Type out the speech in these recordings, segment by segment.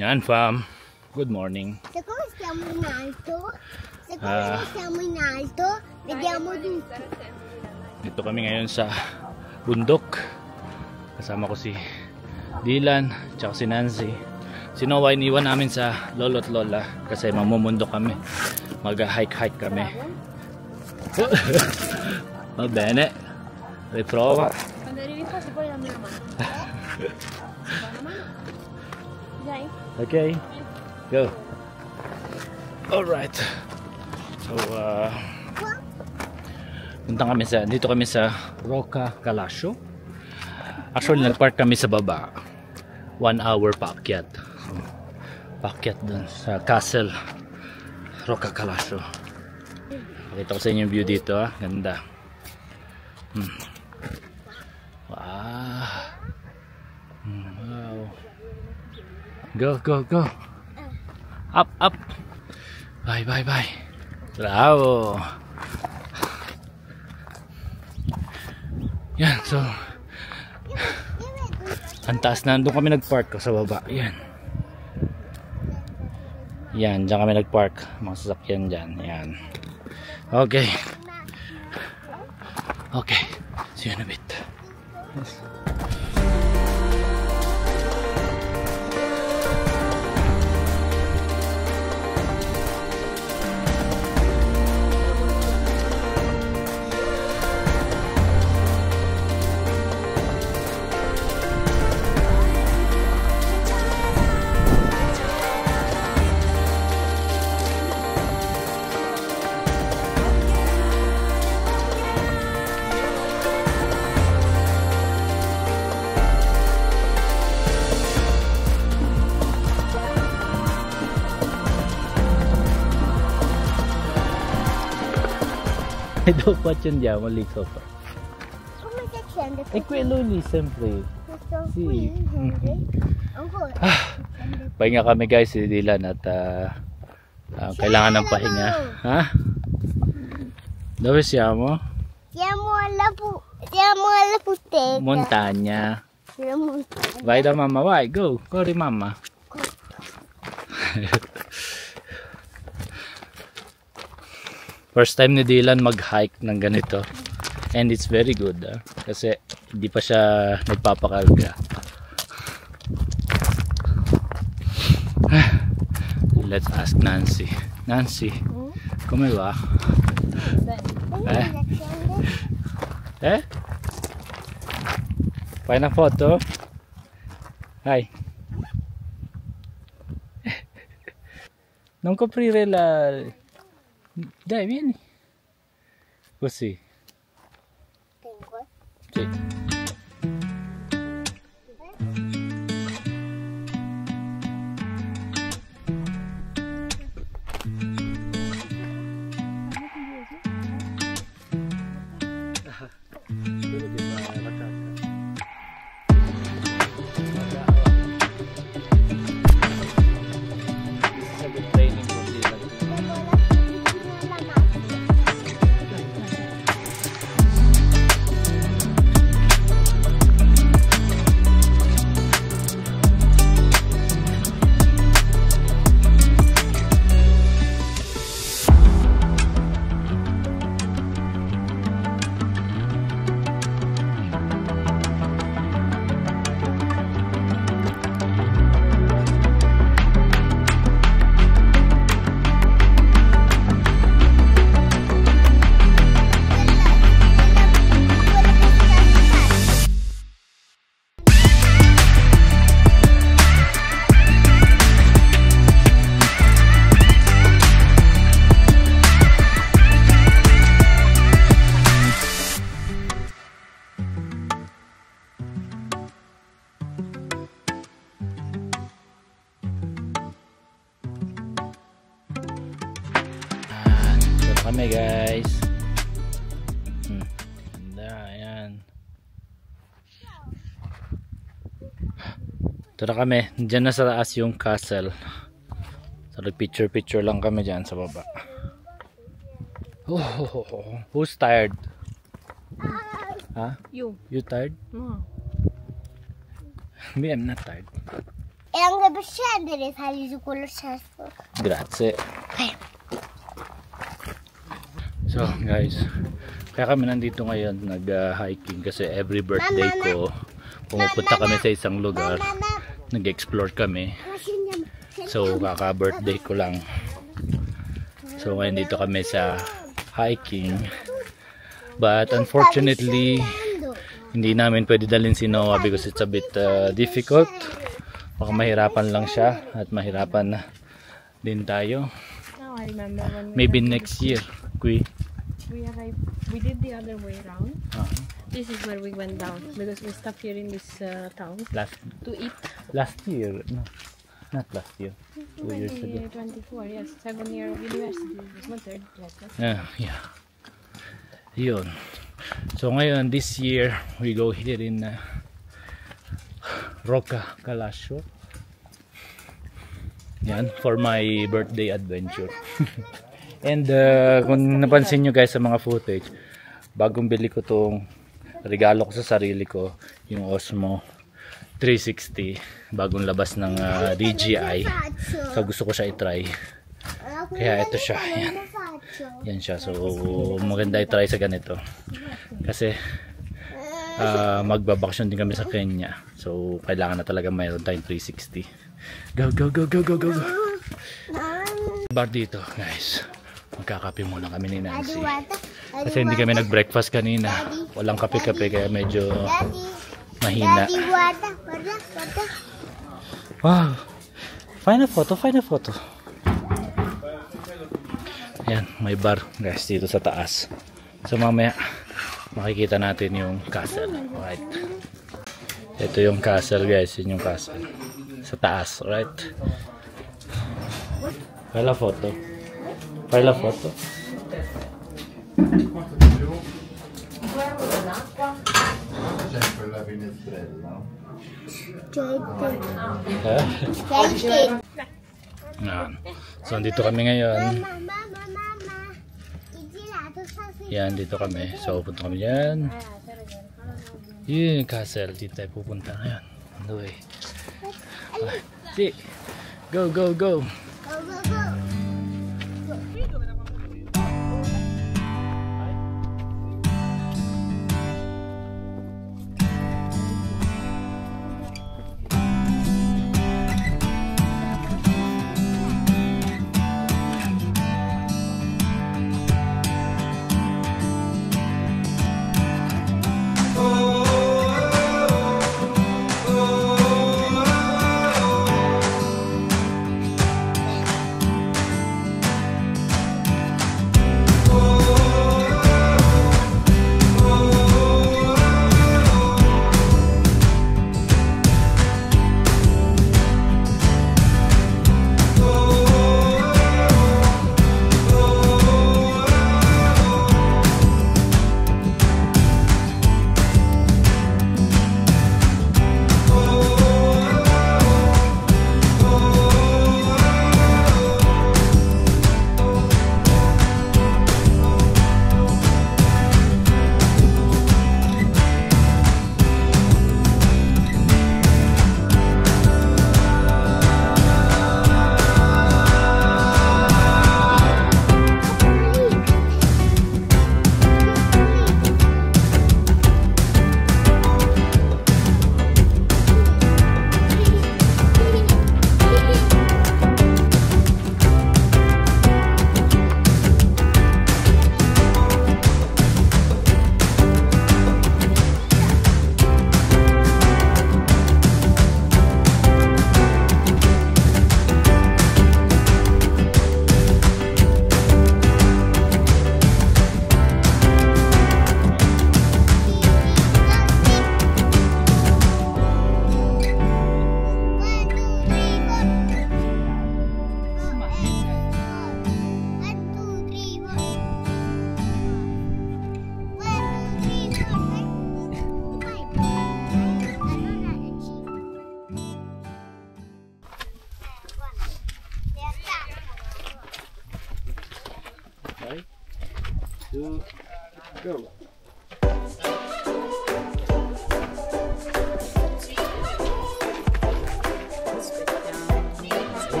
Yan fam, good morning. Secondo siamo in alto. Siamo in alto. Vediamo tutto. Dito kami ngayon sa bundok. Kasama ko si Dylan, tsaka si Nancy. Si Noah iniwan namin sa lolo at lola kasi mamumundok kami. Mag-hike kami. Va bene. Riprova. Quando arrivi qua si poi la mia mano. Dai. Okay, go. Alright. So, dito kami sa Roca Calascio. Actually, nag-park kami sa baba. 1 hour paakyat. So, paakyat dun sa Castle Roca Calascio. Pakita ko sa inyo yung view dito, ha. Ganda. Wow. Wow. Go, go, go. Up, up. Bye, bye, bye. Bravo. Yan, so ang taas na, doon kami nagpark sa baba. Yan. Yan, dyan kami nagpark. Mga sasakyan dyan. Yan. Okay. Okay. See you in a bit. Yes. E dopo accendiamo lì sopra. Come si accende? E quello lì sempre. Questo Sì. qui accende? Ancora? Pahinga kami guys, si Dylan at kailangan ng pahinga. Ha? Dove siamo? Siamo alla puttana. Montagna. Siamo montagna. Vai da mamma, vai, go. Corri mamma. First time ni Dylan mag-hike ng ganito. And it's very good. Kasi hindi pa siya nagpapakarga. Let's ask Nancy. Nancy, come va? Eh? Fai una foto? Dai. Non coprire la... Dai, vieni. Così. Tengo. Sì. Kami guys. Ganda, ayan. Ito na kami. Diyan na sa taas yung castle. So picture lang kami dyan sa baba. Oh, who's tired? Huh? You. You tired? No. Me, I'm not tired. E anche per scendere sali su quello cesso. Grazie. So guys, kaya kami nandito ngayon nag-hiking kasi every birthday ko pumupunta kami sa isang lugar, nag-explore kami. So kaka-birthday ko lang. So ngayon dito kami sa hiking. But unfortunately, hindi namin pwede dalhin si Noah because it's a bit difficult. Baka mahirapan lang siya at mahirapan na din tayo. Now I remember when Maybe next year, we arrived. We did the other way around. This is where we went down because we stopped here in this town to eat. Last year, no, not last year, 2 years ago. 2024, yes, 7-year university. It was my third letter. Yeah. Yun. So ngayon, this year, we go here in Roca, Galasio. Yan, for my birthday adventure. And kung napansin nyo guys sa mga footage, bagong bili ko tong regalo ko sa sarili ko, yung Osmo 360, bagong labas ng DJI. So gusto ko siya i-try. Kaya ito siya. Yan siya. So maganda i-try sa ganito. Kasi magbabakasyon din kami sa Kenya. So kailangan na talaga mayroon tayong 360. Go. Bar dito guys. Magkakape muna kami ni Nancy. Kasi hindi kami nag-breakfast kanina. Walang kape-kape kaya medyo mahina. Wow! Find a photo. Yan, may bar guys dito sa taas. So mamaya makikita natin yung castle. Alright. Ito yung castle guys. Yun yung castle. Sa taas. Alright. Fai la foto. Quella finestrella. So andito kami ngayon. Yan, dito kami. So punta kami dyan. Yun yung castle. Dito tayo pupunta ngayon. Anyway. See. Go. Go.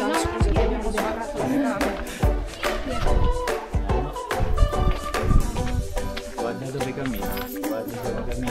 Buat na doon kami. Buat na doon kami.